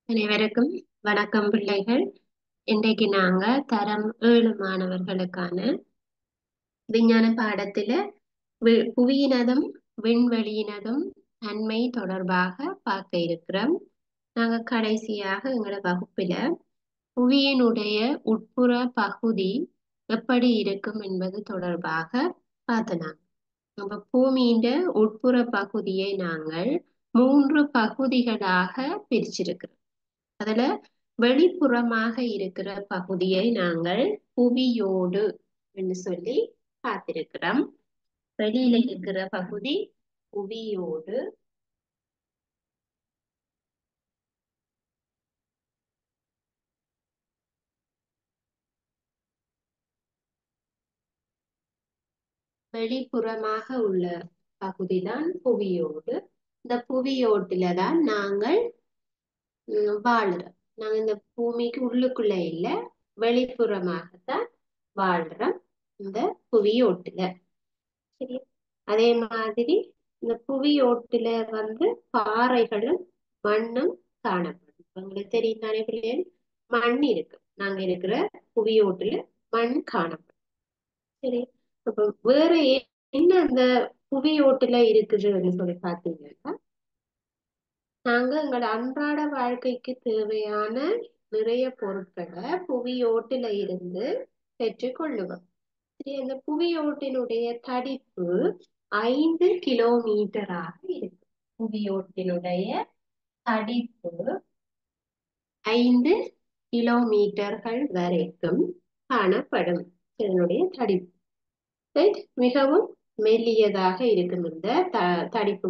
அனைவருக்கும் வணக்கம் பிள்ளைகள். இன்றைக்கு நாங்க தரம் 7 மாணவர்களுக்கான விஞ்ஞான பாடத்துல புவியினதும் விண்வெளியினதும் தன்மை தொடர்பாக பார்க்க இருக்கிறோம். நாங்க கடைசியாக எங்களோட வகுப்புல புவியினுடைய உட்புற பகுதி எப்படி இருக்கும் என்பது தொடர்பாக பார்த்தோம். நம்ம பூமியின் உட்புற பகுதியை நாங்கள் 3 பகுதிகளாக பிரிச்சிருக்கிறோம். அதுல வெளிப்புறமாக இருக்கிற பகுதியை நாங்கள் புவியோடு என்று சொல்லி பார்த்திருக்கிறோம். வெளியில இருக்கிற பகுதி புவியோடு, வெளிப்புறமாக உள்ள பகுதிதான் புவியோடு. இந்த புவியோட்டுல தான் நாங்கள் வாழ்றோம். நாங்க இந்த பூமிக்கு உள்ளுக்குள்ள இல்ல, வெளிப்புறமாகத்தான் வாழ்றோம் இந்த புவியோட்டுல. சரி, அதே மாதிரி இந்த புவியோட்டுல பாறைகளும் மண்ணும் காணப்படும். உங்களுக்கு தெரியும் தானே பிள்ளைகள், மண் இருக்கு. நாங்க இருக்கிற புவியோட்டுல மண் காணப்படும். சரி, அப்ப வேற என்ன அந்த புவியோட்டுல இருக்குதுன்னு சொல்லி பாத்தீங்கன்னா, நாங்க எங்களோட அன்றாட வாழ்க்கைக்கு தேவையான நிறைய பொருட்களை புவியோட்டுல இருந்து பெற்றுக்கொள்ளுவோம். சரி, அந்த புவியோட்டினுடைய தடிப்பு 5 கிலோமீட்டராக இருக்கு. புவியோட்டினுடைய தடிப்பு 5 கிலோமீட்டர்கள் வரைக்கும் காணப்படும். இதனுடைய தடிப்பு மிகவும் மெல்லியதாக இருக்கும். இந்த தடிப்பு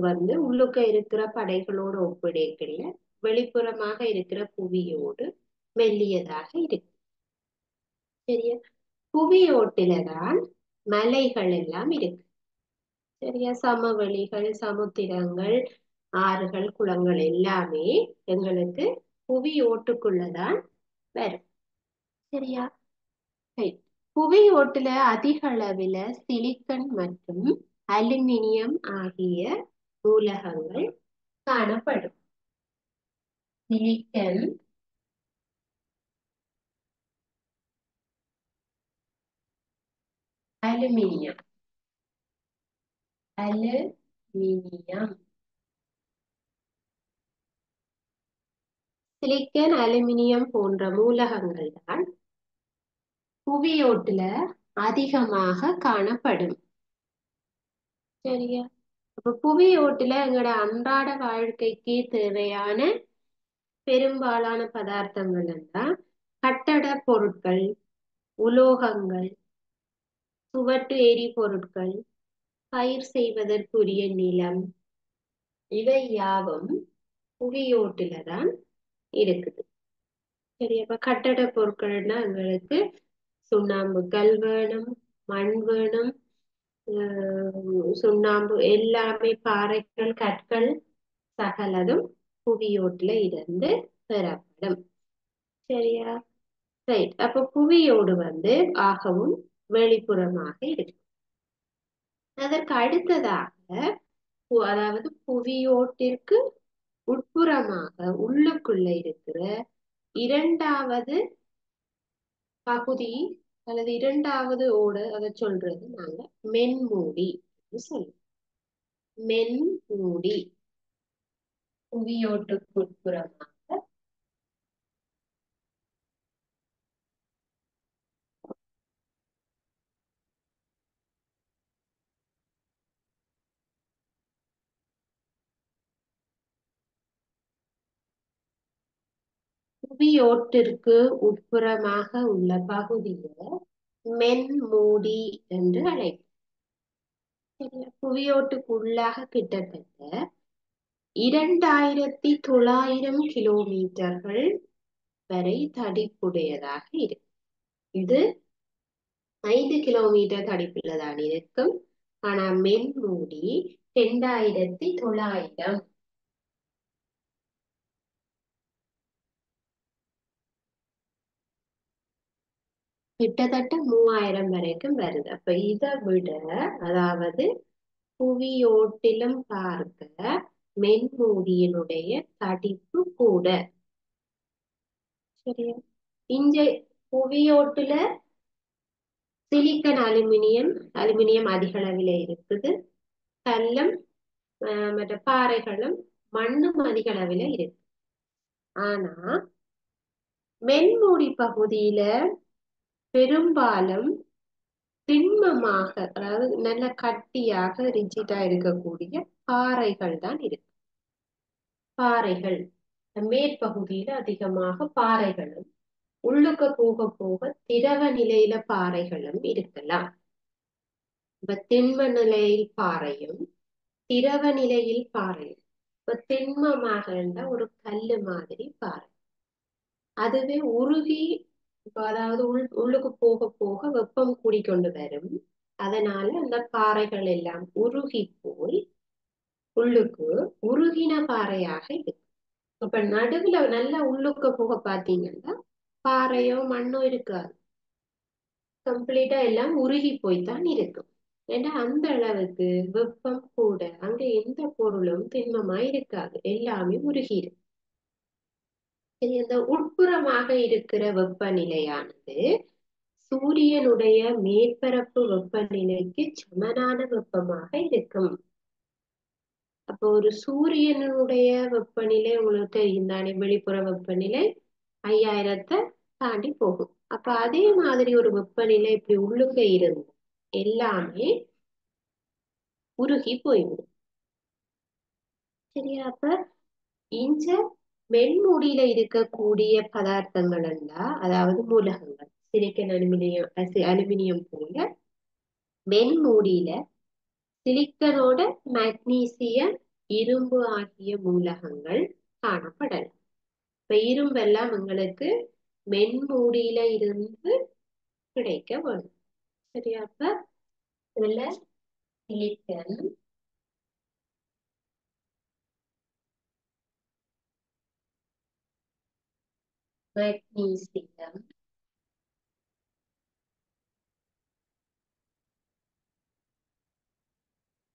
உள்ளுக்க இருக்கிற படைகளோடு ஒப்பிடைக்கல வெளிப்புறமாக இருக்கிற புவியோடு மெல்லியதாக இருக்கு. சரியா, புவியோட்டில்தான் மலைகள் எல்லாம் இருக்கு. சரியா, சமவெளிகள், சமுத்திரங்கள், ஆறுகள், குளங்கள் எல்லாமே எங்களுக்கு புவி ஓட்டுக்குள்ளதான் வரும். சரியா, புவி ஓட்டுல அதிக அளவுல சிலிக்கன் மற்றும் அலுமினியம் ஆகிய மூலகங்கள் காணப்படும். Silicon, aluminium, aluminium, silicon, aluminium போன்ற மூலகங்கள் தான் புவியோட்டுல அதிகமாக காணப்படும். சரியா, அப்ப புவியோட்டுல எங்களோட அன்றாட வாழ்க்கைக்கு தேவையான பெரும்பாலான பதார்த்தங்கள் எல்லாம் கட்டட பொருட்கள், உலோகங்கள், சுவட்டு எரிபொருட்கள், பயிர் செய்வதற்குரிய நிலம், இவை யாவும் புவியோட்டுல தான் இருக்குது. சரி, அப்ப கட்டட பொருட்கள்னா எங்களுக்கு சுண்ணாம்பு கல் வேணும், மண் வேணும், சுண்ணாம்பு எல்லாமே, பாறைகள், கற்கள் சகலதும் புவியோட்டுல இருந்து பெறப்படும். சரியா, ரைட். அப்ப புவியோடு ஆகவும் வெளிப்புறமாக இருக்கு. அதற்கு அடுத்ததாக அதாவது புவியோட்டிற்கு உட்புறமாக உள்ளுக்குள்ள இருக்கிற இரண்டாவது பகுதி அல்லது இரண்டாவது ஓடு, அதை சொல்றது நாங்க மென்மூடி சொல்லுவோம். மென்மூடி புவியோட்டுக்கு உட்புறமாக புவியோட்டிற்கு உட்புறமாக உள்ள பகுதியை மென்மூடி என்று அழைப்போம். புவியோட்டுக்குள்ளாக கிட்டத்தட்ட 2900 கிலோமீட்டர்கள் வரை தடிப்புடையதாக இருக்கு. இது 5 கிலோமீட்டர் தடிப்புள்ளதான் இருக்கும். ஆனா மென்மூடி 2900, கிட்டத்தட்ட 3000 வரைக்கும் வருது. அப்ப இதை விட, அதாவது புவியோட்டிலும் பார்க்க மென்மூடியினுடைய தடிப்பு கூட. சரியா? இங்க புவியோட்டுல சிலிக்கன் அலுமினியம் அதிக அளவில இருக்குது. கல்லும் மற்ற பாறைகளும் மண்ணும் அதிக அளவில இருக்கு. ஆனா மென்மூடி பகுதியில பெரும்பாலும் திண்மமாக, அதாவது நல்ல கட்டியாக ரிஜிட்டா இருக்கக்கூடிய பாறைகள் தான் இருக்கு. பாறைகள் மேற்பகுதியில அதிகமாக பாறைகளும், உள்ளுக்கு போக போக திரவ நிலையில பாறைகளும் இருக்கலாம். இப்ப திண்ம நிலையில் பாறையும் திரவ நிலையில் பாறையும். இப்ப திண்மமாக இருந்தா ஒரு கல்லு மாதிரி பாறை, அதுவே உருகி, இப்ப அதாவது உள்ளுக்கு போக போக வெப்பம் கூடிக்கொண்டு வரும். அதனால அந்த பாறைகள் எல்லாம் உருகி போய் உள்ளுக்கு உருகின பாறையாக இருக்கு. இப்ப நடுவுல நல்லா உள்ளுக்கு போக பாத்தீங்கன்னா பாறையோ மண்ணோ இருக்காது. கம்ப்ளீட்டா எல்லாம் உருகி போய்தான் இருக்கும். ஏன்னா அந்த அளவுக்கு வெப்பம் கூட, அங்க எந்த பொருளும் திண்மமா இருக்காது, எல்லாமே உருகி இருக்கு. சரி, அந்த உட்புறமாக இருக்கிற வெப்பநிலையானது சூரியனுடைய மேற்பரப்பு வெப்பநிலைக்கு சமனான வெப்பமாக இருக்கும். அப்போ ஒரு சூரியனுடைய வெப்பநிலை உங்களுக்கு தெரியும் தானே, வெளிப்புற வெப்பநிலை 5000 தாண்டி போகும். அப்ப அதே மாதிரி ஒரு வெப்பநிலை இப்படி உள்ளுக்க இருந்து எல்லாமே உருகி போய்விடும். சரியா? அப்ப இந்த மென்மூடியில இருக்கக்கூடிய பதார்த்தங்கள் எல்லாம், அதாவது மூலகங்கள், சிலிக்கன் அலுமினியம் போல மென்மூடியில சிலிக்கனோட மக்னீசியம், இரும்பு ஆகிய மூலகங்கள் காணப்படலாம். இப்ப இரும்பெல்லாம் எங்களுக்கு மென்மூடியில இருந்து கிடைக்க வரும். சரியா? அப்ப இதுல சிலிக்கன், மக்னீசியம்,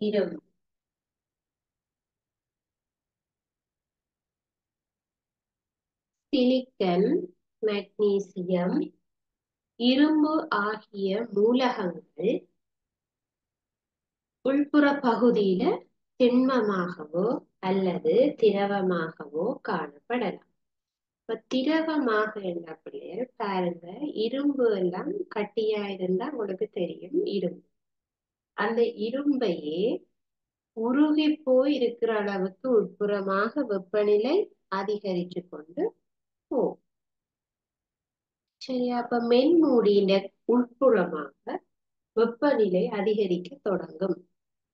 இரும்பு, சிலிக்கன், மக்னீசியம், இரும்பு ஆகிய மூலகங்கள் உள்புற பகுதியில திண்மமாகவோ அல்லது திரவமாகவோ காணப்படலாம். இப்ப திரவமாக என்ன பிள்ளைகள் பாருங்க, இரும்பு எல்லாம் கட்டியா இருந்தா உங்களுக்கு தெரியும் இரும்பு. அந்த இரும்பையே உருகி போய் இருக்கிற அளவுக்கு உட்புறமாக வெப்பநிலை அதிகரித்து கொண்டு போகும். சரியா? அப்ப மென்மூடியின் உட்புறமாக வெப்பநிலை அதிகரிக்க தொடங்கும்,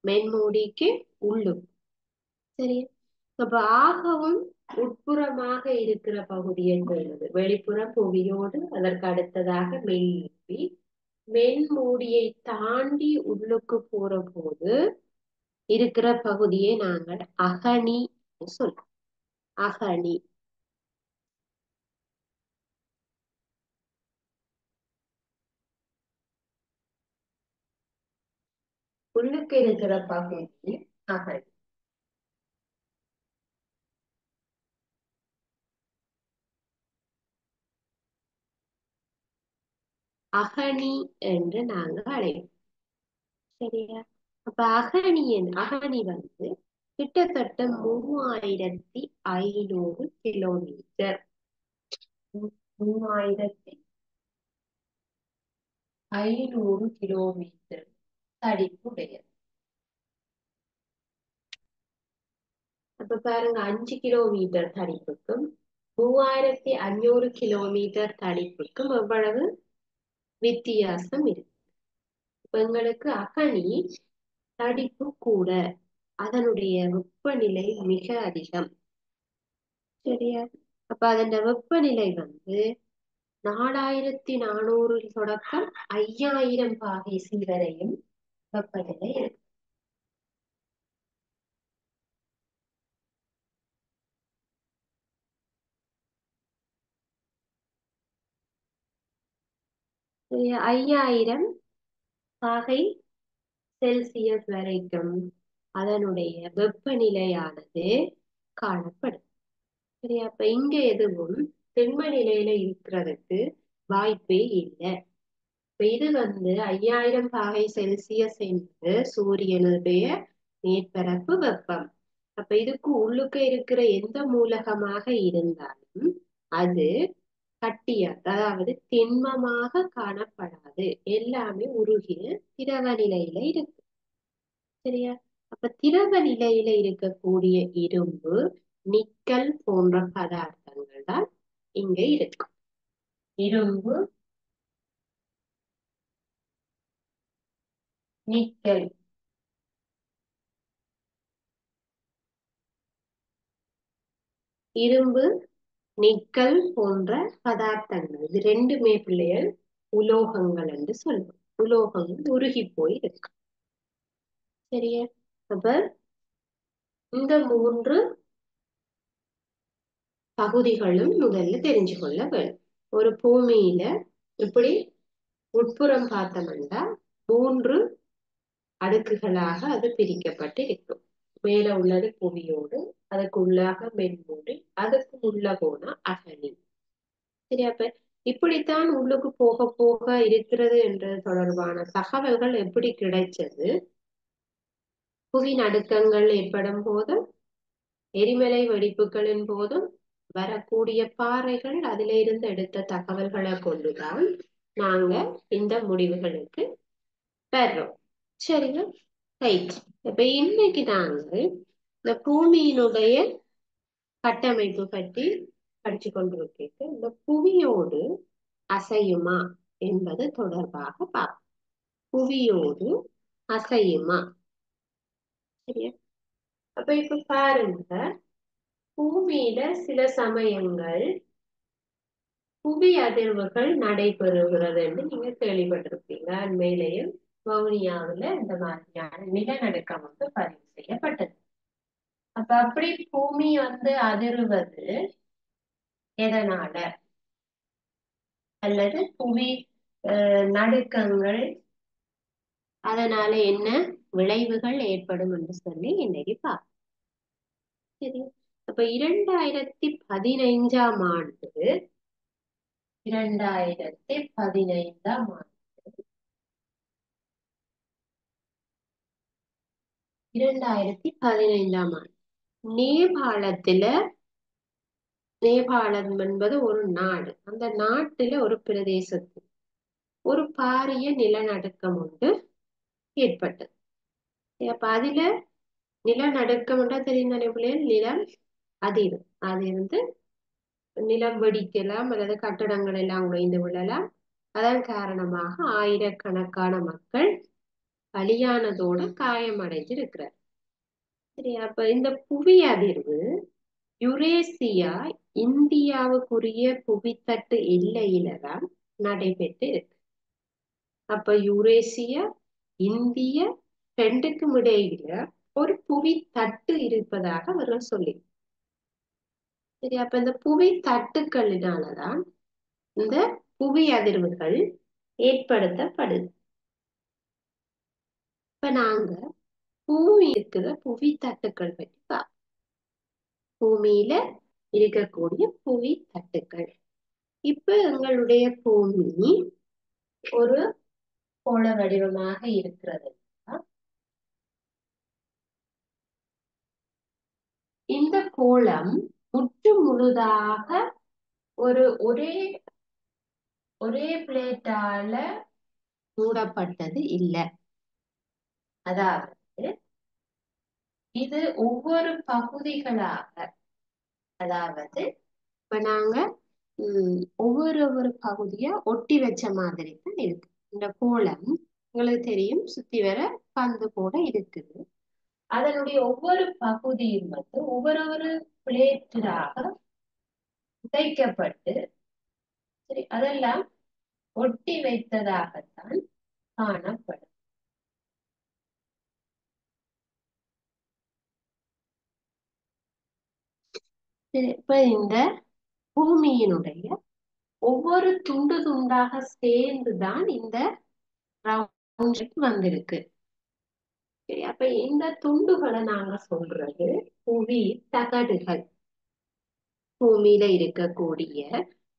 மென்மூடிக்கு உள்ளும். சரி, அப்ப ஆகவும் உட்புறமாக இருக்கிற பகுதியை சொல்வது வெளிப்புற புவியோடு, அதற்கு அடுத்ததாக மென்மூடி. மென்மூடியை தாண்டி உள்ளுக்கு போற போது இருக்கிற பகுதியை நாங்கள் அகனி சொல்றோம். அகனி. உள்ளுக்கு இருக்கிற பகுதி அகனி. அகனி என்று நாங்கள் அழைப்போம். சரியா? அப்ப அகனி வந்து கிட்டத்தட்ட 3500 கிலோமீட்டர், 3500 கிலோமீட்டர் தடிப்புடையது. அப்ப பாருங்க, 5 கிலோமீட்டர் தடிப்புக்கும் 3500 கிலோமீட்டர் தடிப்புக்கும் எவ்வளவு வித்தியாசம் இருக்கு. எங்களுக்கு அகனி தடிப்பு கூட, அதனுடைய வெப்பநிலை மிக அதிகம். சரியா? அப்ப அதன் வெப்பநிலை வந்து 4400 தொடக்கம் 5000 பாகை சி வரையும் வெப்பநிலை இருக்கு. சரியா? 5000 பாகை செல்சியஸ் வரைக்கும் அதனுடைய வெப்பநிலையானது காணப்படும். சரியா? அப்ப இங்க எதுவும் திண்ம நிலையில இருக்கிறதுக்கு வாய்ப்பே இல்லை. இப்ப இது 5000 பாகை செல்சியஸ் என்பது சூரியனுடைய மேற்பரப்பு வெப்பம். அப்ப இதுக்கு உள்ளுக்க இருக்கிற எந்த மூலகமாக இருந்தாலும் அது கட்டியா, அதாவது திண்மமாக காணப்படாது. எல்லாமே உருகிய திரவ நிலையில இருக்கு. சரியா? அப்ப திரவ நிலையில இருக்கக்கூடிய இரும்பு, நிக்கல் போன்ற பதார்த்தங்கள் தான் இங்க இருக்கும். இரும்பு, நிக்கல், இரும்பு, நிக்கல் போன்ற பதார்த்தங்கள், இது ரெண்டுமே பிள்ளைகள் உலோகங்கள் என்று சொல்லுவோம். உலோகங்கள் உருகி போய் இருக்கு. சரியா? அப்ப இந்த மூன்று பகுதிகளும் முதல்ல தெரிஞ்சு கொள்ள வேண்டும். ஒரு பூமியில இப்படி உட்புறம் பார்த்தோம்னா 3 அடுக்குகளாக அது பிரிக்கப்பட்டு இருக்கும். மேல உள்ளது புவியோடு, அதுக்கு உள்ளாக மென்மூடி, அதுக்கு உள்ள போனா அகழி. சரி, அப்ப இப்படித்தான் உள்ளுக்கு போக போக இருக்கிறது என்ற தொடர்பான தகவல்கள் எப்படி கிடைச்சது? புவி நடுக்கங்கள் ஏற்படும் போதும், எரிமலை வெடிப்புகளின் போதும் வரக்கூடிய பாறைகள் அதில இருந்து எடுத்த தகவல்களை கொண்டுதான் நாங்க இந்த முடிவுகளுக்கு பெறோம். சரிங்க, ரைட். இப்ப இன்னைக்கு நாங்கள் இந்த பூமியினுடைய கட்டமைப்பு பற்றி படிச்சு கொண்டிருக்கேன். இந்த புவியோடு அசையுமா என்பது தொடர்பாக பார்ப்போம். புவியோடு அசையுமா? சரியா? அப்ப இப்ப பாருங்க, பூமியில சில சமயங்கள் புவி அதிர்வுகள் நடைபெறுகிறது என்று நீங்க கேள்விப்பட்டிருப்பீங்க. அண்மையிலேயும் வவுனியாவுல இந்த மாதிரியான நிலநடுக்கம் பதிவு செய்யப்பட்டது. அப்ப அப்படி பூமி அதிர்வது எதனால, அல்லது புவி நடுக்கங்கள் அதனால என்ன விளைவுகள் ஏற்படும் என்று சொல்லி இன்னைக்கு பார்ப்போம். சரி, அப்ப 2015ஆம் ஆண்டு 2015ஆம் ஆண்டு 2015ஆம் ஆண்டு நேபாளத்துல, நேபாளம் என்பது ஒரு நாடு, அந்த நாட்டுல ஒரு பிரதேசத்தில் ஒரு பாரிய நிலநடுக்கம் ஒன்று ஏற்பட்டது. அப்ப அதுல நிலநடுக்கம் தெரியும் தானே பிள்ளைகள், நிலம் அதிரும். அது நிலம் வெடிக்கலாம் அல்லது கட்டடங்கள் எல்லாம் உடைந்து விழலாம். அதன் காரணமாக ஆயிரக்கணக்கான மக்கள் பலியானதோட காயமடைஞ்சிருக்கிறார். சரி, அப்ப இந்த புவி அதிர்வு யுரேசியா இந்தியாவுக்குரிய புவித்தட்டு எல்லையில தான் நடைபெற்று இருக்கு. அப்ப யுரேசியா இந்திய ரெண்டுக்கும் இடையில ஒரு புவி தட்டு இருப்பதாக அவர்கள் சொல்லி. சரி, அப்ப இந்த புவி தட்டுக்களினாலதான் இந்த புவி அதிர்வுகள் ஏற்படுத்தப்படுது. இப்ப நாங்க பூமி இருக்கிற புவி தட்டுக்கள் பற்றி பார்ப்போம். பூமியில இருக்கக்கூடிய புவி தட்டுக்கள். இப்ப எங்களுடைய பூமி ஒரு கோள வடிவமாக இருக்கிறது. இந்த கோளம் முற்று முழுதாக ஒரே ஒரே பிளேட்டால மூடப்பட்டது இல்லை. அதாவது இது ஒவ்வொரு பகுதிகளாக, அதாவது இப்ப நாங்க ஒவ்வொரு பகுதியா ஒட்டி வச்ச மாதிரி தான் இருக்கு. இந்த கோளம் உங்களுக்கு தெரியும், சுத்தி வர பந்து கூட இருக்குது. அதனுடைய ஒவ்வொரு பகுதியும் ஒவ்வொரு பிளேட்டாக உடைக்கப்பட்டு, சரி, அதெல்லாம் ஒட்டி வைத்ததாகத்தான் காணப்படும். இப்ப இந்த பூமியினுடைய ஒவ்வொரு துண்டு துண்டாக சேர்ந்துதான் இந்த ரவுண்ட் வந்திருக்கு. சரி, அப்ப இந்த துண்டுகளை நாங்க சொல்றது புவி தகடுகள். பூமியில இருக்கக்கூடிய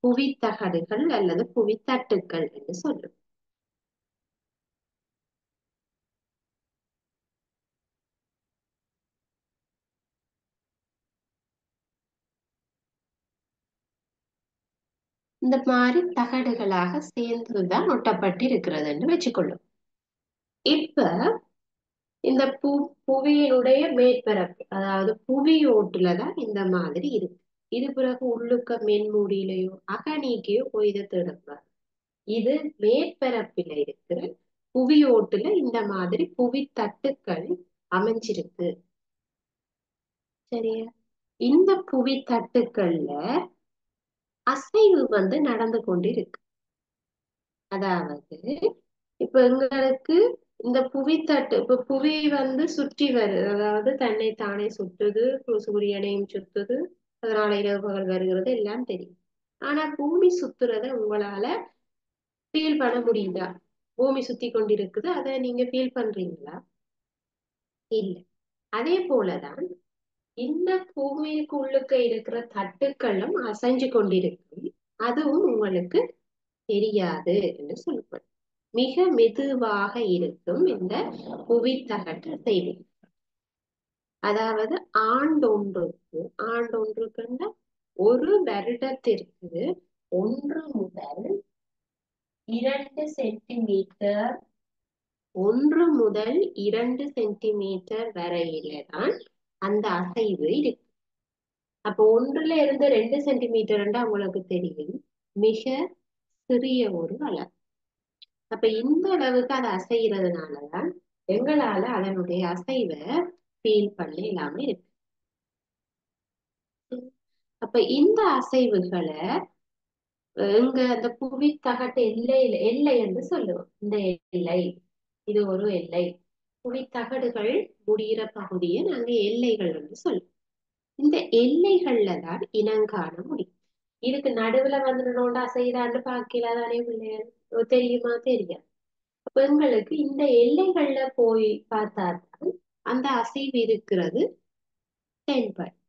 புவித்தகடுகள் அல்லது புவித்தட்டுக்கள் என்று சொல்லும். இந்த மாதிரி தகடுகளாக சேர்ந்துதான் ஒட்டப்பட்டு இருக்கிறதுன்னு வச்சுக்கொள்ளும். இப்ப இந்த புவியினுடைய மேற்பரப்பு, அதாவது புவியோட்டுலதான் இந்த மாதிரி இருக்கு. இது பிறகு உள்ளுக்க மென்மூடியிலையோ அகநீக்கையோ போய் இதை தேடக்கூடாது. இது மேற்பரப்பில இருக்கிற புவியோட்டுல இந்த மாதிரி புவித்தட்டுக்கள் அமைஞ்சிருக்கு. சரியா? இந்த புவித்தட்டுக்கள்ல அசைவு நடந்து கொண்டிருக்கு. அதாவது இப்ப எங்களுக்கு இந்த புவித்தட்டு, இப்ப புவி சுற்றி வருது, அதாவது தன்னை தானே சுற்றுது, சூரியனையும் சுத்துது, அதனால இரவு பகல் வருகிறது எல்லாம் தெரியும். ஆனா பூமி சுத்துறத உங்களால ஃபீல் பண்ண முடியுதா? பூமி சுத்தி கொண்டிருக்குது, அதை நீங்க ஃபீல் பண்றீங்களா? இல்ல. அதே போலதான் இந்த பூமிக்கு உள்ளுக்க இருக்கிற தட்டுக்களும் அசைஞ்சு கொண்டிருக்கும், அதுவும் உங்களுக்கு தெரியாது என்று சொல்லப்படும். மிக மெதுவாக இருக்கும் இந்த புவித்தகட்டு செய்தி. அதாவது ஆண்டொன்றுக்கு ஒரு வருடத்திற்கு 1 முதல் 2 சென்டிமீட்டர் 1 முதல் 2 சென்டிமீட்டர் வரையில தான் அந்த அசைவு இருக்கு. அப்ப 1 ல இருந்து 2 சென்டிமீட்டர் உங்களுக்கு தெரியும், மிக சிறிய ஒரு அளவு. அப்ப இந்த அளவுக்கு அது அசைகிறதுனாலதான் எங்களால அதனுடைய அசைவை ஃபீல் பண்ண இல்லாம இருக்கு. அப்ப இந்த அசைவுகளை இங்க அந்த புவித்தகட்டு எல்லை என்று சொல்லுவோம். இந்த எல்லை, இது ஒரு எல்லை. புவித்தகடுகள் முடிகிற பகுதியை நாங்க எல்லைகள் என்று சொல்லுவோம். இந்த எல்லைகள்ல தான் இனங்காண முடியும். இதுக்கு நடுவுல நோண்டா அசைதான்னு பார்க்கல தானே பிள்ளைகள், தெரியுமா? தெரியாது. அப்ப எங்களுக்கு இந்த எல்லைகள்ல போய் பார்த்தாதான் அந்த அசைவு இருக்கிறது தென்படும்.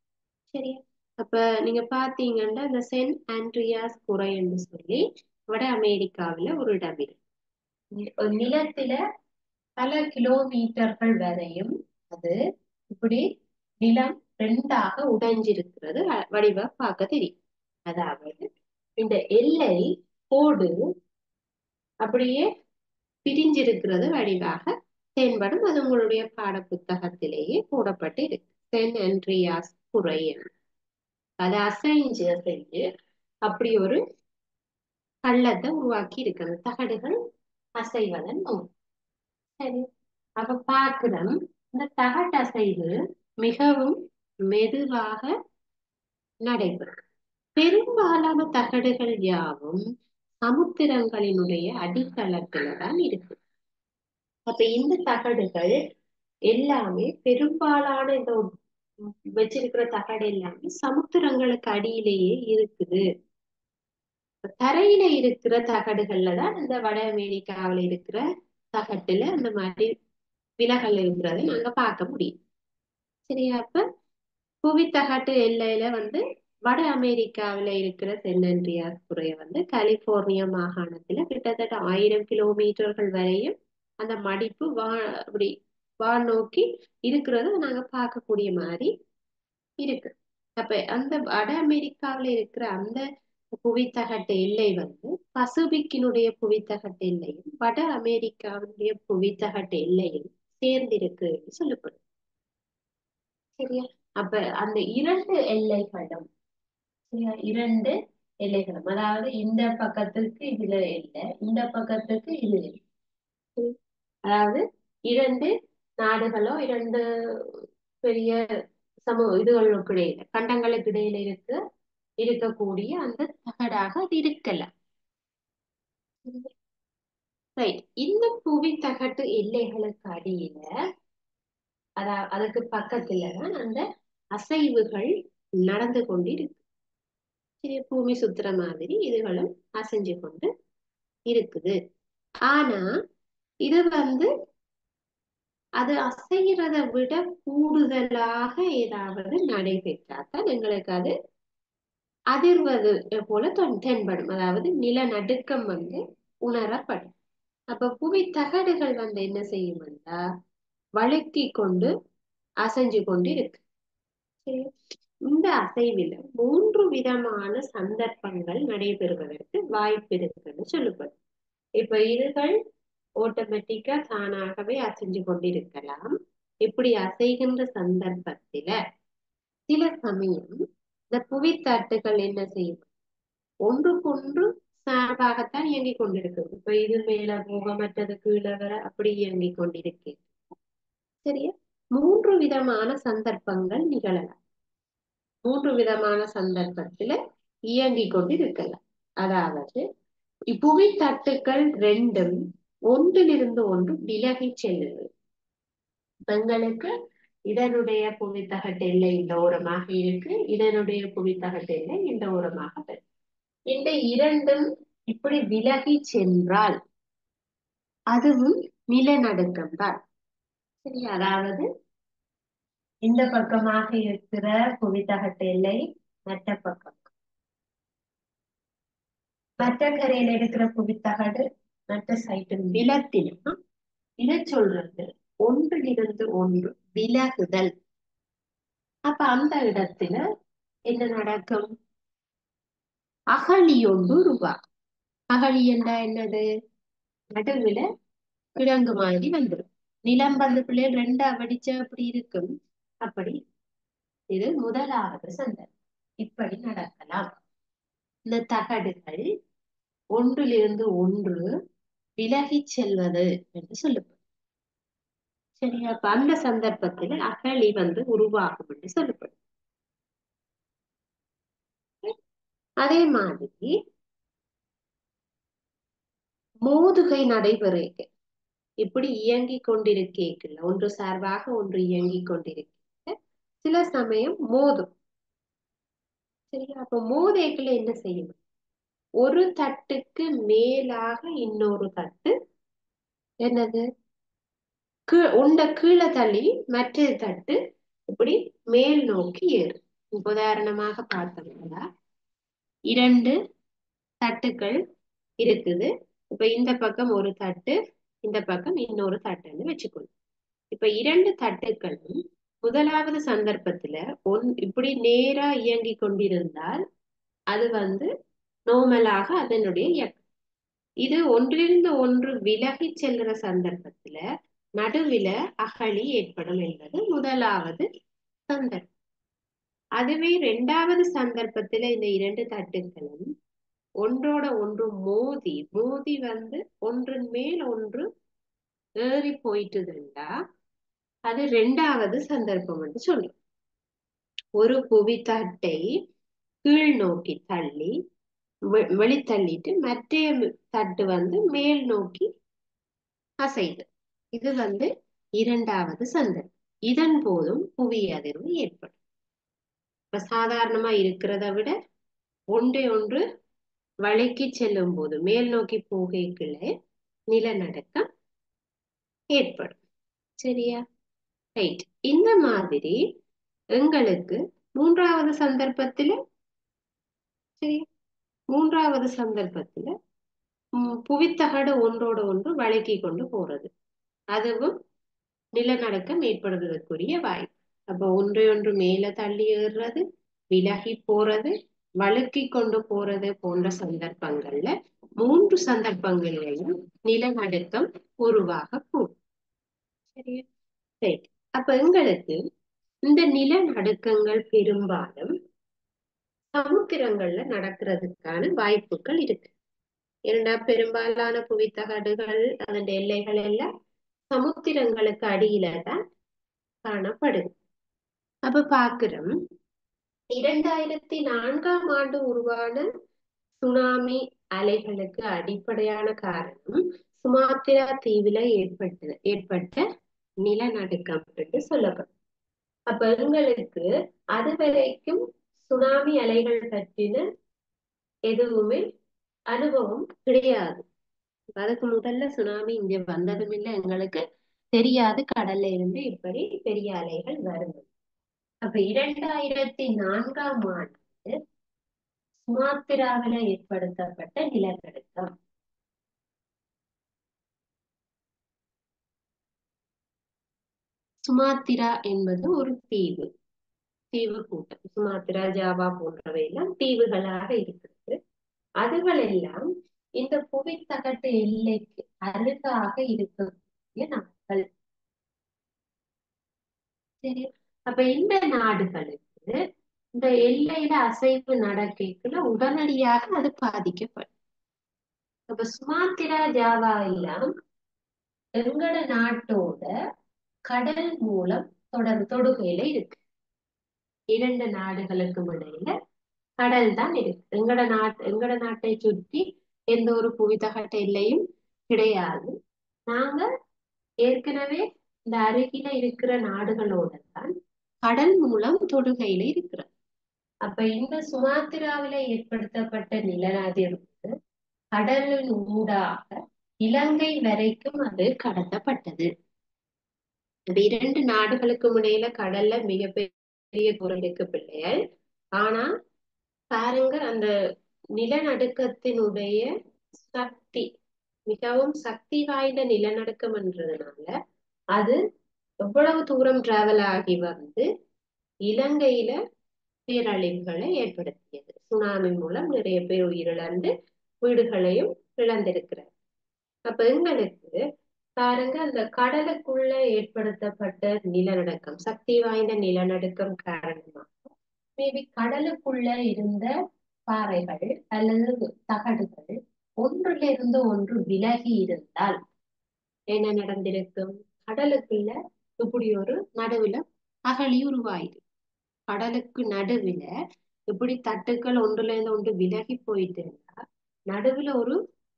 சரியா? அப்ப நீங்க பாத்தீங்கன்னா இந்த சென்ட் ஆண்ட்ரியாஸ் குறைன்னு சொல்லி வட அமெரிக்காவில ஒரு இடம் இருக்கு. நிலத்தில பல கிலோமீட்டர்கள் வரையும் அது இப்படி நிலம் 2ஆக உடைஞ்சிருக்கிறது வடிவ பார்க்க தெரியும். அதாவது இந்த எல்லை கோடு அப்படியே பிரிஞ்சிருக்கிறது வடிவாக தென்படும். அது உங்களுடைய பாட புத்தகத்திலேயே போடப்பட்டு இருக்கு. சென்ட் ஆண்ட்ரியாஸ் குறை, அதை அசைஞ்சு அப்படி ஒரு பள்ளத்தை உருவாக்கி இருக்கிறது, தகடுகள் அசைவதன் மூலம். சரி, அப்ப பார்க்கிறோம் இந்த தகடு அசைவு மிகவும் மெதுவாக நடைபெறும். பெரும்பாலான தகடுகள் யாவும் சமுத்திரங்களினுடைய அடித்தளத்துல தான் இருக்கு. அப்ப இந்த தகடுகள் எல்லாமே பெரும்பாலான இந்த வச்சிருக்கிற தகடு எல்லாமே சமுத்திரங்களுக்கு அடியிலேயே இருக்குது. தரையில இருக்கிற தகடுகள்ல தான் இந்த வட அமெரிக்காவில இருக்கிற தகட்டுல அந்த மாதிரி விலகல் இருக்கிறத நாங்க பார்க்க முடியும். சரியா? அப்ப புவித்தகட்டு எல்லையில வட அமெரிக்காவில இருக்கிற தென்னன்றியார் துறை கலிபோர்னியா மாகாணத்துல கிட்டத்தட்ட 1000 கிலோமீட்டர்கள் வரையும் அந்த மடிப்பு அப்படி வான் நோக்கி இருக்கிறது நாங்க பார்க்கக்கூடிய மாதிரி இருக்கு. அப்ப அந்த வட அமெரிக்காவில இருக்கிற அந்த புவித்தகட்டு எல்லை பசிபிக்கினுடைய புவித்தகட்டு எல்லையும் வட அமெரிக்காவுடைய புவித்தகட்டு எல்லையும் சேர்ந்திருக்கு சொல்லப்படும். சரியா? அப்ப அந்த 2 எல்லைகளும், சரியா, 2 எல்லைகளும், அதாவது இந்த பக்கத்துக்கு இதுல இல்லை, இந்த பக்கத்துக்கு இது இல்லை. அதாவது 2 நாடுகளோ 2 பெரிய இதுகளுக்கு இடையில, கண்டங்களுக்கு இடையில இருக்கக்கூடிய அந்த தகடாக அது இருக்கலாம். ரைட். இந்த புவித்தகட்டு எல்லைகளுக்கு அடியில, அதுக்கு பக்கத்துலதான் அந்த அசைவுகள் நடந்து கொண்டிருக்கு. சரி, பூமி சுத்துற மாதிரி இதுகளும் அசைஞ்சு கொண்டு இருக்குது. ஆனா இது அது அசைகிறத விட கூடுதலாக ஏதாவது நடைபெற்றாதான் எங்களுக்கு அது அதிர்வது போல தென்படும். அதாவது நிலநடுக்கம் உணரப்படும். அப்ப புவி தகடுகள் என்ன செய்யும்டா வழுக்கி கொண்டு அசைஞ்சு கொண்டு இருக்கு. சரி. இந்த அசைவில் 3 விதமான சந்தர்ப்பங்கள் நடைபெறுவதற்கு வாய்ப்பு இருக்குன்னு சொல்லப்படும். இப்ப இதுகள் ஆட்டோமேட்டிக்கா தானாகவே அசைஞ்சு கொண்டிருக்கலாம். இப்படி அசைகின்ற சந்தர்ப்பத்தில சில சமயம் இந்த புவித்தட்டுகள் என்ன செய்யும், ஒன்றுக்கொன்று சார்பாகத்தான் இயங்கிக் கொண்டிருக்கு. இப்ப இது மேல போக மற்றது கீழே வர அப்படி இயங்கிக் கொண்டிருக்கு. சரியா? 3 விதமான சந்தர்ப்பங்கள் நிகழலாம். 3 விதமான சந்தர்ப்பத்துல இயங்கிக் கொண்டிருக்கலாம். அதாவது புவித்தட்டுக்கள் ரெண்டும் ஒன்றிலிருந்து ஒன்று விலகி செல்லுது. எங்களுக்கு இதனுடைய புவித்தகட்டு எல்லை இந்த ஓரமாக இருக்கு, இதனுடைய புவித்தகட்டு எல்லை இந்த ஓரமாக இருக்கு. இந்த இரண்டும் இப்படி விலகி சென்றால் அதுவும் நிலநடுக்கம் தான். சரி, அதாவது இந்த பக்கமாக இருக்கிற புவித்தகட்டு எல்லை மற்ற பக்கம், மற்ற கரையில இருக்கிற புவித்தகடு மற்ற சைட்டு விலத்தினா இதை சொல்றது ஒன்றிலிருந்து ஒன்று விலகுதல். அப்ப அந்த இடத்துல என்ன நடக்கும், அகழி ஒன்று உருவாகும். அகழி என்றா என்னது, நடுவுல கிழங்கு மாதிரி வந்துடும். நிலம் பிள்ளைகள் ரெண்டா வடிச்ச அப்படி இருக்கும். அப்படி இது முதலாவது சந்தர்ப்பம். இப்படி நடக்கலாம். இந்த தகடுகள் ஒன்றிலிருந்து ஒன்று விலகி செல்வது என்று சொல்லப்படும். சரியா? அப்ப அந்த சந்தர்ப்பத்தில் அகழி உருவாகும் என்று சொல்லப்படும். அதே மாதிரி மோதுகை நடைபெறுக இப்படி இயங்கிக் கொண்டிருக்கல, ஒன்று சார்பாக ஒன்று இயங்கிக் கொண்டிருக்க சில சமயம் மோதும். சரியா? அப்ப மோதைகள் என்ன செய்யும், ஒரு தட்டுக்கு மேலாக இன்னொரு தட்டு என்னது உண்ட கீழே தள்ளி மற்ற தட்டு இப்படி மேல் நோக்கி ஏறும். உதாரணமாக பார்த்தோம்னா 2 தட்டுக்கள் இருக்குது. இப்ப இந்த பக்கம் ஒரு தட்டு, இந்த பக்கம் இன்னொரு தட்டுன்னு வச்சுக்கணும். இப்ப 2 தட்டுக்களும் முதலாவது சந்தர்ப்பத்துல இப்படி நேரா இயங்கி கொண்டிருந்தால் அது நோமலாக அதனுடைய இயக்கம். இது ஒன்றிலிருந்து ஒன்று விலகி செல்கிற சந்தர்ப்பத்துல நடுவில அகழி ஏற்படும் என்பது முதலாவது சந்தர்ப்பம். அதுவே 2வது சந்தர்ப்பத்துல இந்த 2 தட்டுகளும் ஒன்றோட ஒன்று மோதி மோதி ஒன்றின் மேல் ஒன்று ஏறி போயிட்டுதுண்டா அது 2வது சந்தர்ப்பம் என்று சொல்லும். ஒரு புவித்தட்டை கீழ் நோக்கி தள்ளி வெளித்தள்ளிட்டு மற்ற தட்டு மேல் நோக்கி அசைது. இது 2வது சந்தர்ப்பம். இதன் போதும் புவி அதிர்வு ஏற்படும். இப்ப சாதாரணமா இருக்கிறத விட ஒன்றை ஒன்று வளைக்கி செல்லும் போது மேல் நோக்கி போகைக்குள்ள நிலநடுக்கம் ஏற்படும். சரியா? ரைட். இந்த மாதிரி எங்களுக்கு 3வது சந்தர்ப்பத்துல, சரி, 3வது சந்தர்ப்பத்துல புவித்தகடு ஒன்றோட ஒன்று வளைக்கி கொண்டு போறது, அதுவும் நிலநடுக்கம் ஏற்படுவதற்குரிய வாய்ப்பு. அப்ப ஒன்றை ஒன்று மேல தள்ளி ஏறுறது, விலகி போறது, வழுக்கி கொண்டு போறது போன்ற சந்தர்ப்பங்கள்ல 3 சந்தர்ப்பங்களிலையும் நிலநடுக்கம் உருவாகக்கூடும். சரியா? சரி. அப்ப எங்களுக்கு இந்த நிலநடுக்கங்கள் பெரும்பாலும் சமுத்திரங்கள்ல நடக்கிறதுக்கான வாய்ப்புகள் இருக்கு. ஏன்னா பெரும்பாலான புவித்தகடுகள் அதன் எல்லைகள் எல்லாம் சமுத்திரங்களுக்கு அடியில தான் காணப்படுது. அப்ப பாக்குறோம் 2004ஆம் ஆண்டு உருவான சுனாமி அலைகளுக்கு அடிப்படையான காரணம் சுமாத்திரா தீவுல ஏற்பட்ட நிலநடுக்கம் என்று சொல்லப்படும். அப்ப எங்களுக்கு அதுவரைக்கும் சுனாமி அலைகள் பற்றின எதுவுமே அனுபவம் கிடையாது. அதுக்கு முதல்ல சுனாமி இங்க வந்ததும் இல்லை, எங்களுக்கு தெரியாது கடல்ல இருந்து இப்படி பெரிய அலைகள் வருது. அப்ப 2004ஆம் ஆண்டு சுமாத்திராவில ஏற்படுத்தப்பட்ட நிலநடுக்கம். சுமாத்திரா என்பது ஒரு தீவு, தீவு கூட்டம். சுமாத்திரா, ஜாவா போன்றவை எல்லாம் தீவுகளாக இருக்கிறது. அதுகள் எல்லாம் இந்த புவித்தகட்டு எல்லைக்கு அருகாக இருக்கக்கூடிய நாடுகள். சரி, அப்ப இந்த நாடுகளுக்கு இந்த எல்லையில அசைவு நடக்கல உடனடியாக அது பாதிக்கப்படும். அப்ப சுமாத்திரா, ஜாவா எல்லாம் எங்கட நாட்டோட கடல் மூலம் தொடுகையில இருக்கு. இரண்டு நாடுகளுக்கும் இடையில கடல் தான் இருக்கு. எங்கட நாட்டை சுற்றி எந்த ஒரு புவித்தகட்ட எல்லையும் கிடையாது. நாங்க ஏற்கனவே இந்த அருகில இருக்கிற நாடுகளோட தான் கடல் மூலம் தொடுகையில இருக்கிறோம். அப்ப இந்த சுமாத்திராவில ஏற்படுத்தப்பட்ட நிலநடுக்கத்திற்கு கடலின் ஊடாக இலங்கை வரைக்கும் அது கடத்தப்பட்டது. இந்த இரண்டு நாடுகளுக்கும் இடையில கடல்ல மிகப்பெரிய தூரம் இருக்கு பிள்ளைகள். ஆனா பாருங்க, அந்த நிலநடுக்கத்தினுடைய சக்தி மிகவும் சக்தி வாய்ந்த நிலநடுக்கம் என்றதுனால அது எவ்வளவு தூரம் டிராவல் ஆகி வந்து இலங்கையில பேரழிவுகளை ஏற்படுத்தியது. சுனாமி மூலம் நிறைய பேர் உயிரிழந்து வீடுகளையும் இழந்திருக்கிறார். அப்ப எங்களுக்கு பாருங்க, அந்த கடலுக்குள்ள ஏற்படுத்தப்பட்ட நிலநடுக்கம், சக்தி வாய்ந்த நிலநடுக்கம் காரணமாக மேபி கடலுக்குள்ள இருந்த பாறைகள் அல்லது தகடுகள் ஒன்றுல இருந்து ஒன்று விலகி இருந்தால் என்ன நடந்திருக்கும்? கடலுக்குள்ள இப்படி ஒரு நடுவுல அகழி உருவாயிரு. கடலுக்கு நடுவுல இப்படி தட்டுக்கள் ஒன்றுல இருந்து ஒன்று விலகி போயிட்டு இருந்தா நடுவுல ஒரு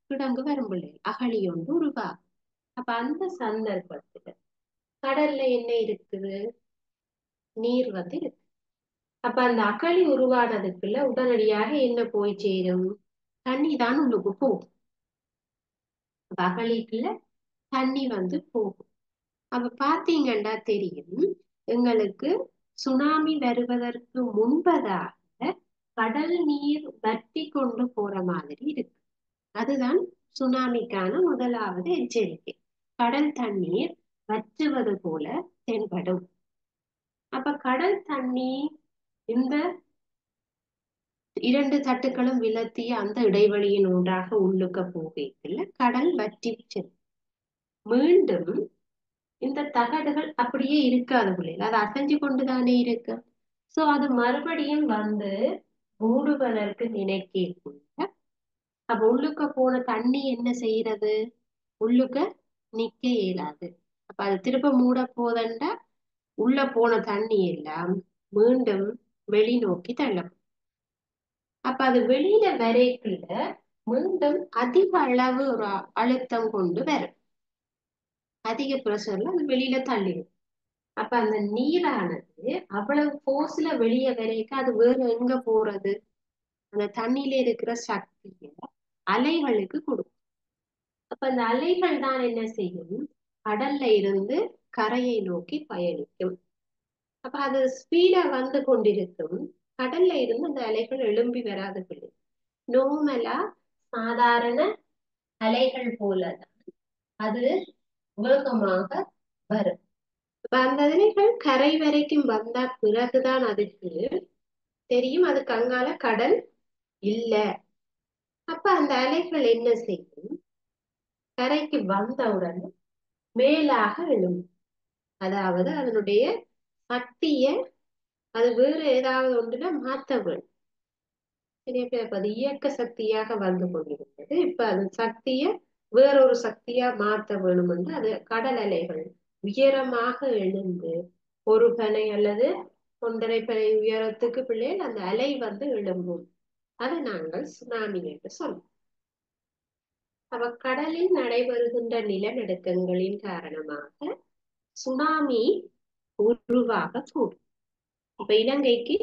கிடங்கு வரும் பிள்ளை, அகழி ஒன்று உருவாகும். அப்ப அந்த சந்தர்ப்பத்துல கடல்ல என்ன இருக்குது? நீர் வந்து இருக்கு. அப்ப அந்த அகழி உருவானதுக்குள்ள உடனடியாக என்ன போய் சேரும்? தண்ணி தான் உள்ளுக்கு போகும். அகழிக்குள்ள தண்ணி வந்து போகும். அப்ப பாத்தீங்கன்னா தெரியும், எங்களுக்கு சுனாமி வருவதற்கு முன்பதாக கடல் நீர் வற்றி கொண்டு போற மாதிரி இருக்கு. அதுதான் சுனாமிக்கான முதலாவது எச்சரிக்கை. கடல் தண்ணீர் வற்றுவது போல தென்படும். அப்ப கடல் தண்ணீர் இந்த இரண்டு தட்டுக்களும் விலத்திய அந்த இடைவெளியின் ஊடாக உள்ளுக்க போகையில் கடல் வற்றி செல்லும். மீண்டும் இந்த தகடுகள் அப்படியே இருக்காது பிள்ளைகள், அது அசைஞ்சு கொண்டுதானே இருக்கு. சோ அது மறுபடியும் வந்து மூடுவதற்கு நினைக்கக்குள்ள அப்ப உள்ளுக்க போன தண்ணி என்ன செய்யறது? உள்ளுக்க நிக்க இயலாது. அப்ப அது திரும்ப மூட போதண்டா உள்ள போன தண்ணி எல்லாம் மீண்டும் வெளிநோக்கி தள்ளப்படும். அப்ப அது வெளியில வரைக்குள்ள மீண்டும் அதிக அளவு ஒரு அழுத்தம் கொண்டு வரும். அதிக பிரஷர்ல அது வெளியில தள்ளிடும். அப்ப அந்த நீரானது அவ்வளவு போர்ஸ்ல வெளியே வரைக்கும் அது வேற எங்க போறது? அந்த தண்ணியில இருக்கிற சக்திய அலைகளுக்கு கொடுக்கும். அப்ப அந்த அலைகள் தான் என்ன செய்யும்? கடல்ல இருந்து கரையை நோக்கி பயணிக்கும். அப்ப அது ஸ்பீடா வந்து கொண்டிருக்கும். கடல்ல இருந்து அந்த அலைகள் எழும்பி வராது. நோமலா சாதாரண அலைகள் போலதான் அது வேகமாக வரும். அந்த அலைகள் கரை வரைக்கும் வந்தா பிறகுதான் அதுக்கு தெரியும் அதுக்கு அங்கால கடல் இல்ல. அப்ப அந்த அலைகள் என்ன செய்யும்? கரைக்கு வந்தவுடன் மேலாக எழும். அதாவது அதனுடைய சக்திய அது வேறு ஏதாவது ஒன்றுல மாத்த வேண்டும். சரியா? அது இயக்க சக்தியாக வந்து கொண்டிருந்தது. இப்ப அது சக்திய வேறொரு சக்தியா மாத்த வேணும் என்று அது கடல் அலைகள் உயரமாக எழுந்து ஒரு பனை அல்லது ஒன்றரை பனை உயரத்துக்கு பிள்ளைகள் அந்த அலை வந்து எழும்பும். அதை நாங்கள் சுனாமி என்று சொல்லுவோம். அப்ப கடலில் நடைபெறுகின்ற நிலநடுக்கங்களின் காரணமாக சுனாமி உருவாகக்கூடும். இப்ப இலங்கைக்கு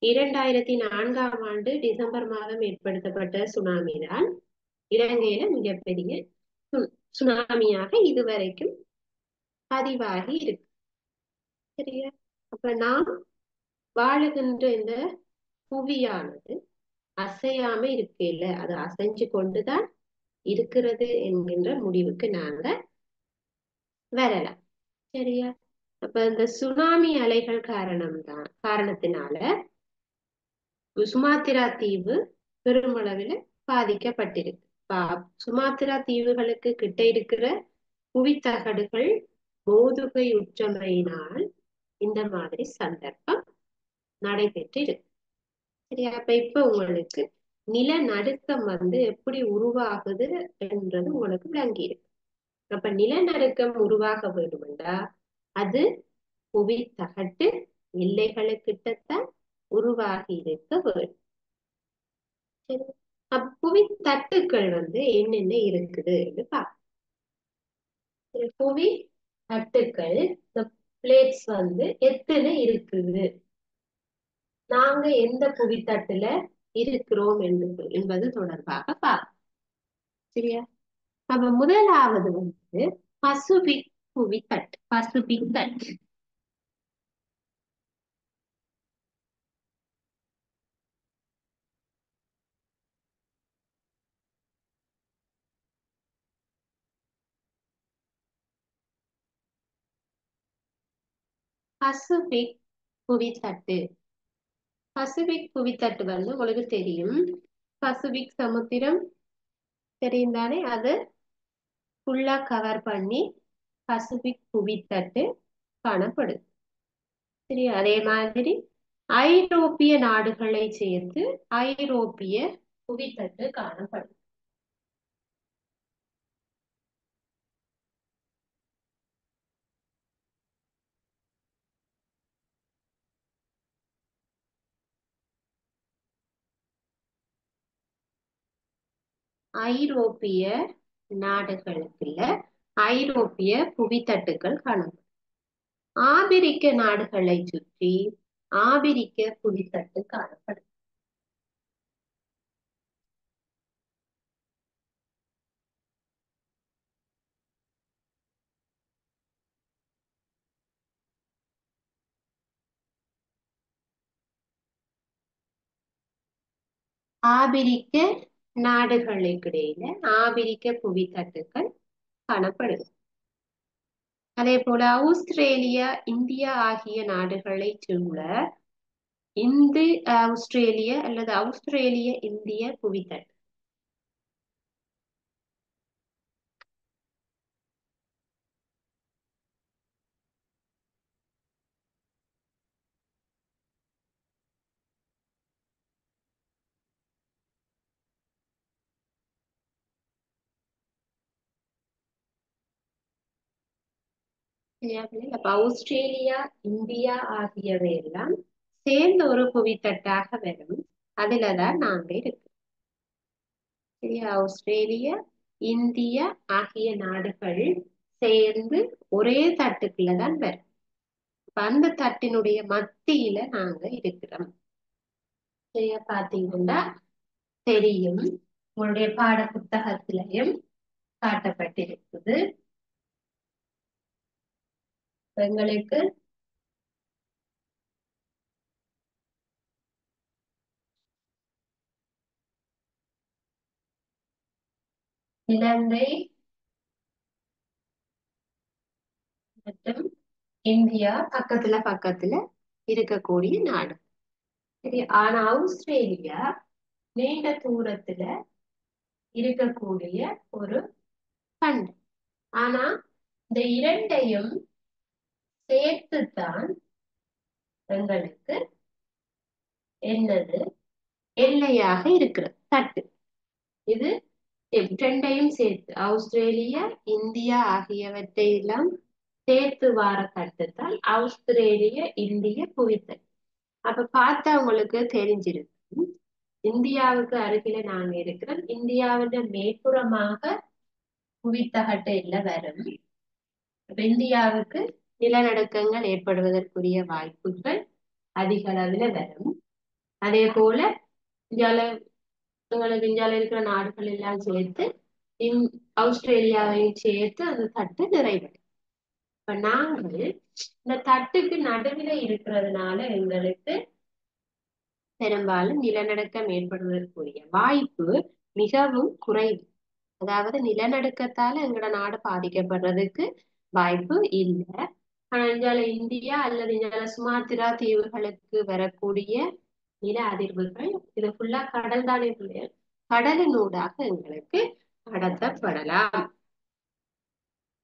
2004 டிசம்பர் மாதம் ஏற்படுத்தப்பட்ட சுனாமி தான் இலங்கையில மிகப்பெரிய சுனாமியாக இதுவரைக்கும் பதிவாகி இருக்கு. சரியா? அப்ப நாம் வாழுகின்ற இந்த புவியானது அசையாம இருக்கையில அது அசைஞ்சு கொண்டுதான் இருக்கிறது என்கின்ற முடிவுக்கு நாங்க வரலாம். சரியா? அப்ப இந்த சுனாமி அலைகள் காரணத்தினால சுமாத்திரா தீவு பெருமளவில் பாதிக்கப்பட்டிருக்கு. சுமாத்திரா தீவுகளுக்கு கிட்ட இருக்கிற புவித்தகடுகள் மோதுகை உற்றமையினால் இந்த மாதிரி சந்தர்ப்பம் நடைபெற்று இருக்கு. சரியா? அப்ப இப்ப உங்களுக்கு நிலநடுக்கம் எப்படி உருவாகுது என்றது உங்களுக்கு விளங்கி இருக்கு. அப்ப நிலநடுக்கம் உருவாக வேண்டுமென்றா அது புவித்தகட்டு எல்லைகளுக்கிட்டத்தான் உருவாகி இருக்க வேண்டும். சரி. புவி தட்டுக்கள் என்னென்ன இருக்குதுன்னு பார்ப்போம். புவி தட்டுக்கள் பிளேட்ஸ் எத்தனை இருக்குது, நாங்க எந்த புவித்தட்டுல இருக்கிறோம் என்பது தொடர்பாக பார்ப்போம். சரியா? அப்ப முதலாவது பசிபிக் புவித்தட்டு. பசிபிக் தட்டு. பசிபிக் புவித்தட்டு. பசிபிக் புவித்தட்டு உங்களுக்கு தெரியும். பசிபிக் சமுத்திரம் தெரியும் தானே? அது ஃபுல்லா கவர் பண்ணி பசிபிக் புவித்தட்டு காணப்படுது. சரி, அதே மாதிரி ஐரோப்பிய நாடுகளை சேர்த்து ஐரோப்பிய புவித்தட்டு காணப்படுது. ஐரோப்பிய நாடுகளுக்குள்ள ஐரோப்பிய புவித்தட்டுகள் காணப்படும். ஆபிரிக்க நாடுகளை சுற்றி ஆபிரிக்க புவித்தட்டு காணப்படும். ஆபிரிக்க நாடுகளுக்கிடையில ஆபிரிக்க புவித்தட்டுகள் காணப்படுது. அதே போல ஆஸ்திரேலியா, இந்தியா ஆகிய நாடுகளை சூழ இந்து ஆஸ்திரேலிய அல்லது ஆஸ்திரேலிய இந்திய புவித்தட்டு. அப்ப ஆஸ்திரேலியா, இந்தியா ஆகியவை எல்லாம் சேர்ந்த ஒரு புவித்தட்டாக வரும். அதுலதான் நாங்க இருக்கோம். சரியா? ஆஸ்திரேலியா, இந்தியா ஆகிய நாடுகள் சேர்ந்து ஒரே தட்டுக்குள்ளதான் வரும். அந்த தட்டினுடைய மத்தியில நாங்க இருக்கிறோம். சரியா? பாத்தீங்கன்னா தெரியும், உங்களுடைய பாட புத்தகத்திலையும் காட்டப்பட்டிருக்குது. எங்களுக்கு இலங்கை மற்றும் இந்தியா பக்கத்துல பக்கத்துல இருக்கக்கூடிய நாடு. சரி, ஆனா ஆஸ்திரேலியா நீண்ட தூரத்துல இருக்கக்கூடிய ஒரு கண்டு. ஆனா இந்த இரண்டையும் சேர்த்துத்தான் எங்களுக்கு என்னது எல்லையாக இருக்கிற தட்டு. இது இரண்டையும் சேர்த்து ஆஸ்திரேலியா, இந்தியா ஆகியவற்றை எல்லாம் சேர்த்து வார தட்டுத்தான் ஆஸ்திரேலிய இந்திய புவித்தட்டு. அப்ப பார்த்தா உங்களுக்கு தெரிஞ்சிருக்கும், இந்தியாவுக்கு அருகில நாங்க இருக்கிறோம். இந்தியாவின் மேற்புறமாக புவித்தகட்டு எல்லாம் வரும். அப்ப இந்தியாவுக்கு நிலநடுக்கங்கள் ஏற்படுவதற்குரிய வாய்ப்புகள் அதிக அளவில் வரும். அதே போல இந்தியால இந்தியால இருக்கிற நாடுகள் எல்லாம் சேர்த்து ஆஸ்திரேலியாவையும் சேர்த்து அந்த தட்டு நிறைவடையும். இப்ப நாங்கள் இந்த தட்டுக்கு நடுவில் இருக்கிறதுனால எங்களுக்கு பெரும்பாலும் நிலநடுக்கம் ஏற்படுவதற்குரிய வாய்ப்பு மிகவும் குறைவு. அதாவது நிலநடுக்கத்தால எங்கட நாடு பாதிக்கப்படுறதுக்கு வாய்ப்பு இல்லை. ஆனா இந்தியால இந்தியா அல்லது இந்தியால சுமாத்திரா தீவுகளுக்கு வரக்கூடிய நில அதிர்வுகள் இது ஃபுல்லா கடல் தானே பிள்ளைகள், கடலினூடாக எங்களுக்கு கடத்தப்படலாம்.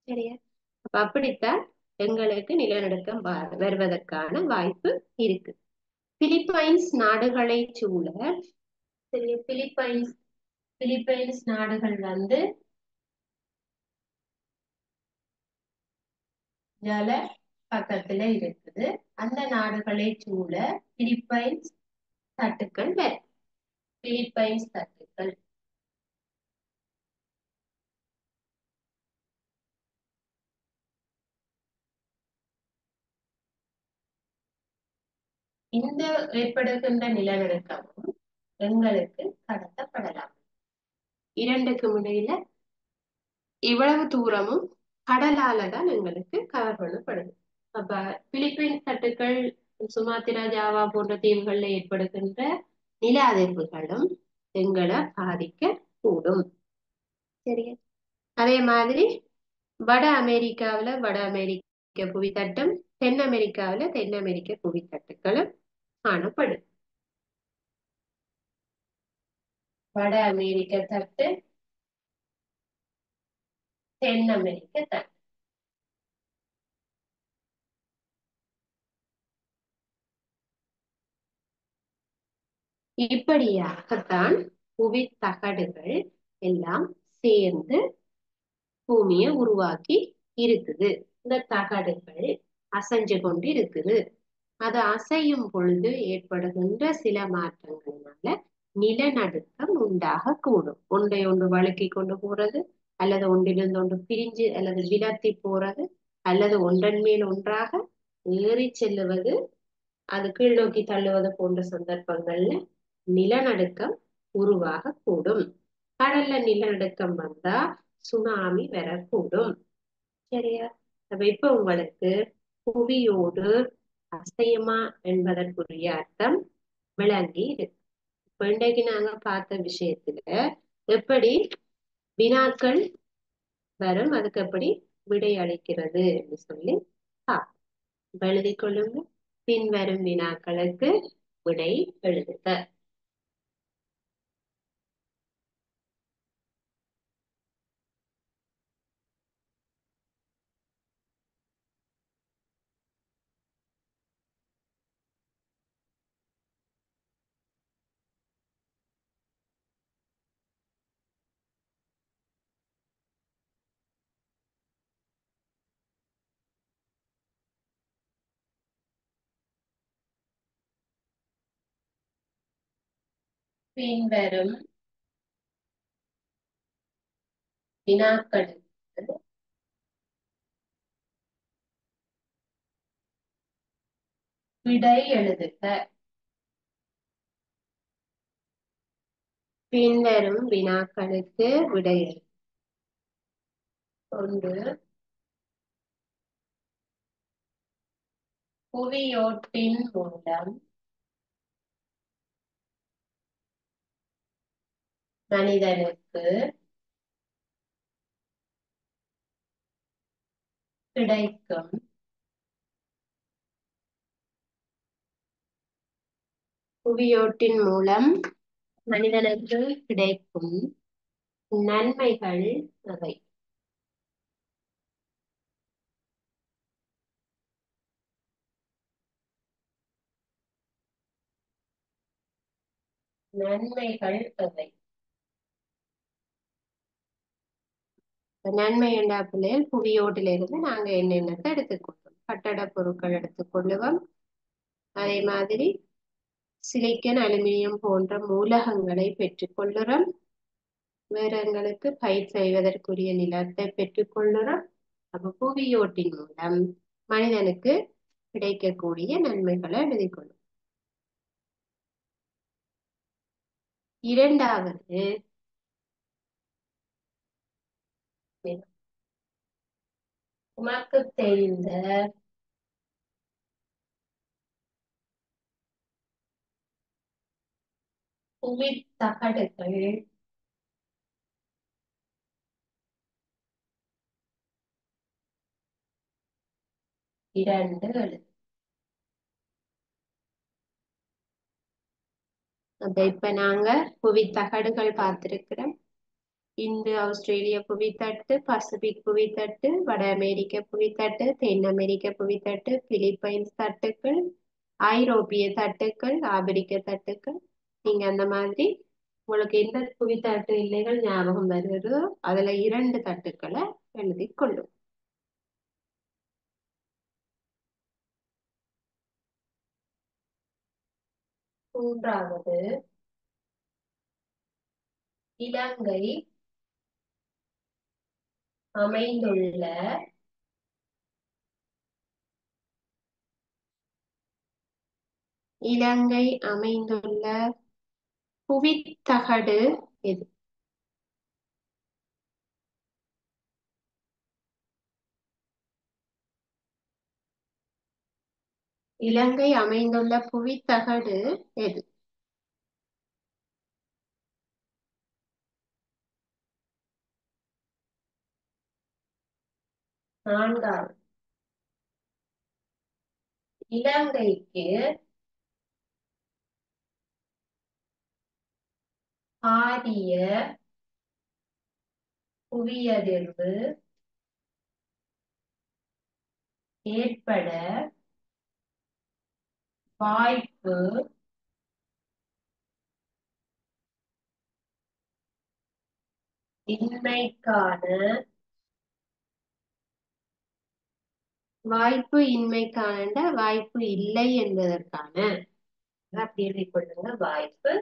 சரியா? அப்ப அப்படித்தான் எங்களுக்கு நிலநடுக்கம் வருவதற்கான வாய்ப்பு இருக்கு. பிலிப்பைன்ஸ் நாடுகளை சூழ, சரி, பிலிப்பைன்ஸ் நாடுகள் வந்து ஜல பக்கத்துல இருக்குது. அந்த நாடுகளை சூழ பிலிப்பைன்ஸ் தட்டுக்கள் வரும். பிலிப்பைன்ஸ் தட்டுக்கள் இந்த ஏற்படுகின்ற நிலநடுக்கமும் எங்களுக்கு கடத்தப்படலாம். இரண்டுக்கும் இடையில இவ்வளவு தூரமும் கடலால தான் எங்களுக்கு கவர் பண்ணப்படுது. அப்ப பிலிப்பைன்ஸ் தட்டுக்கள், சுமாத்திரா, ஜாவா போன்ற தீவுகள்ல ஏற்படுகின்ற நில அதிர்வுகளும் எங்களை பாதிக்க கூடும். சரியா? அதே மாதிரி வட அமெரிக்க புவித்தட்டும், தென் அமெரிக்காவில தென் அமெரிக்க புவித்தட்டுக்களும் காணப்படும். வட அமெரிக்க தட்டு, தென் அமெரிக்க தட்டு. இப்படியாகத்தான் புவி தகடுகள் எல்லாம் சேர்ந்து பூமியை உருவாக்கி இருக்குது. இந்த தகடுகள் அசைஞ்சு கொண்டு இருக்குது. அது அசையும் பொழுது ஏற்படுகின்ற சில மாற்றங்களினால நிலநடுக்கம் உண்டாக கூடும். ஒன்றை ஒன்று வழுக்கி கொண்டு போறது, அல்லது ஒன்றிலிருந்து ஒன்று பிரிஞ்சு அல்லது விலத்தி போறது, அல்லது ஒன்றன் மேல் ஒன்றாக ஏறி செல்லுவது, அது கீழ் நோக்கி தள்ளுவது போன்ற சந்தர்ப்பங்கள்ல நிலநடுக்கம் உருவாக கூடும். கடல்ல நிலநடுக்கம் வந்தா சுனாமி வரக்கூடும். சரியா? அப்ப இப்ப உங்களுக்கு புவியோடு அசையுமா என்பதற்குரிய அர்த்தம் விளங்கி இருக்கு. இப்ப இன்றைக்கு நாங்க பார்த்த விஷயத்துல எப்படி வினாக்கள் வரும், அதுக்கு எப்படி விடை அளிக்கிறது என்று சொல்லி எழுதி கொள்ளுங்க. பின்வரும் வினாக்களுக்கு விடை எழுதுக. பின்வரும் வினாக்களுக்கு விடை எழுதுக. பின்வரும் வினாக்களுக்கு விடை எழுதுக. ஒன்று, புவியோட்டின் மூலம் மனிதனுக்கு கிடைக்கும் புவியோட்டின் மூலம் மனிதனுக்கு கிடைக்கும் நன்மைகள் அவை. நன்மைகள் அவை. நன்மை என்ற பிள்ளைகள் புவியோட்டிலிருந்து நாங்க என்னென்னத்தை எடுத்துக்கொள்வோம்? கட்டட பொருட்கள் எடுத்துக்கொள்ளுவோம். அதே மாதிரி சிலிக்கன், அலுமினியம் போன்ற மூலகங்களை பெற்றுக்கொள்ளுறோம். வேற எங்களுக்கு பயிர் செய்வதற்குரிய நிலத்தை பெற்றுக்கொள்ளுறோம். அப்ப புவியோட்டின் மூலம் மனிதனுக்கு கிடைக்கக்கூடிய நன்மைகளை எழுதிக்கொள்ளும். இரண்டாவது, உமக்கு தெரிந்த புவித்தகடுகள் இரண்டு எழுத்து. அப்ப இப்ப நாங்க புவித்தகடுகள் பார்த்திருக்கிறோம். இந்து ஆஸ்திரேலிய புவித்தட்டு, பசிபிக் புவித்தட்டு, வட அமெரிக்க புவித்தட்டு, தென் அமெரிக்க புவித்தட்டு, பிலிப்பைன்ஸ் தட்டுக்கள், ஐரோப்பிய தட்டுக்கள், ஆப்பிரிக்க தட்டுக்கள். நீங்க அந்த மாதிரி உங்களுக்கு எந்த புவித்தட்டு இல்லைகள் ஞாபகம் வருகிறதோ அதுல இரண்டு தட்டுக்களை எழுதி கொள்ளும். மூன்றாவது, இலங்கை அமைந்துள்ள இலங்கை அமைந்துள்ள புவித்தகடு எது? இலங்கை அமைந்துள்ள புவித்தகடு எது? நான்காவது, இலங்கைக்கு பாரிய புவியதிர்வு ஏற்பட வாய்ப்பு இன்மைக்கான வாய்ப்பு இல்லை என்பதற்கான அப்படி எழுதிக் கொள்ளுங்க. வாய்ப்பு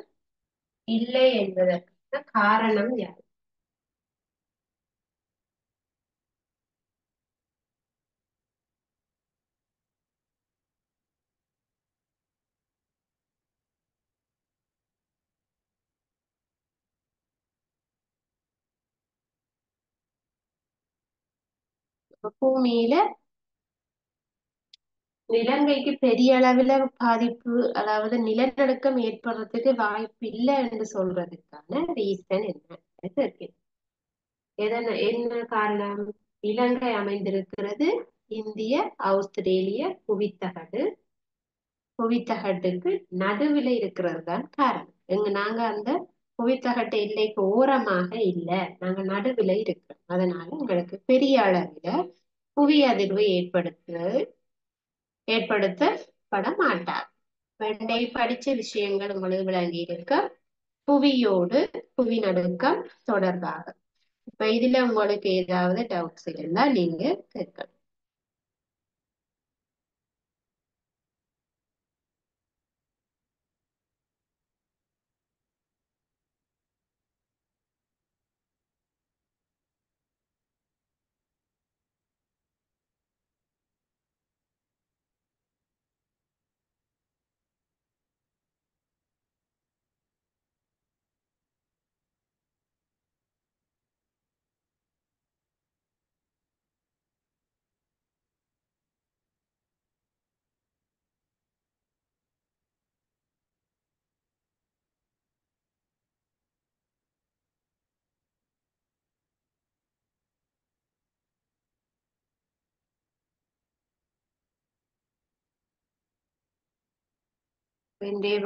இல்லை என்பதற்கான காரணம் யாது? பூமியில இலங்கைக்கு பெரிய அளவுல பாதிப்பு, அதாவது நிலநடுக்கம் ஏற்படுறதுக்கு வாய்ப்பு இல்லை என்று சொல்றதுக்கான ரீசன் என்ன இருக்கு? என்ன காரணம்? இலங்கை அமைந்திருக்கிறது இந்திய ஆஸ்திரேலிய புவித்தகட்டுக்கு நடுவில் இருக்கிறது தான் காரணம். நாங்க அந்த புவித்தகட்டு எல்லைக்கு ஓரமாக இல்லை, நாங்க நடுவில் இருக்கிறோம். அதனால உங்களுக்கு பெரிய அளவுல புவி அதிர்வு ஏற்படுத்தப்பட மாட்டார். வெண்டை படிச்ச விஷயங்கள் உங்களுக்கு விளங்கி இருக்க புவியோடு புவி நடுக்கம் தொடர்பாக. இப்ப இதுல உங்களுக்கு ஏதாவது டவுட்ஸ் இருந்தா நீங்க கேட்கலாம்.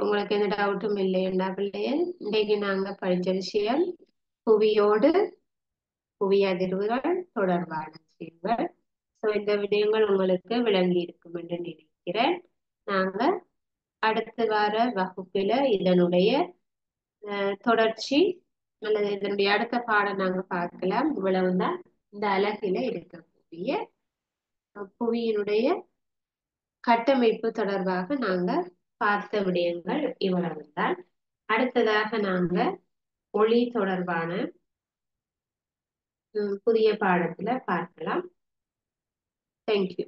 உங்களுக்கு எந்த டவுட்டும் இல்லையா பிள்ளைகள்? இன்றைக்கு நாங்க படிச்ச விஷயம் புவியோடு புவி அதிர்வுகள் தொடர்பான விஷயங்கள். இந்த விடயங்கள் உங்களுக்கு விளங்கி இருக்கும் என்று நினைக்கிறேன். நாங்க அடுத்த வார வகுப்பில இதனுடைய தொடர்ச்சி அல்லது இதனுடைய அடுத்த பாடம் நாங்க பார்க்கலாம். இவ்வளவுதான் இந்த அலகில இருக்கக்கூடிய புவியினுடைய கட்டமைப்பு தொடர்பாக நாங்க பார்த்த விடயங்கள் இவ்வளவுதான். அடுத்ததாக நாங்க ஒளி தொடர்பான புதிய பாடத்துல பார்க்கலாம். தேங்க்யூ.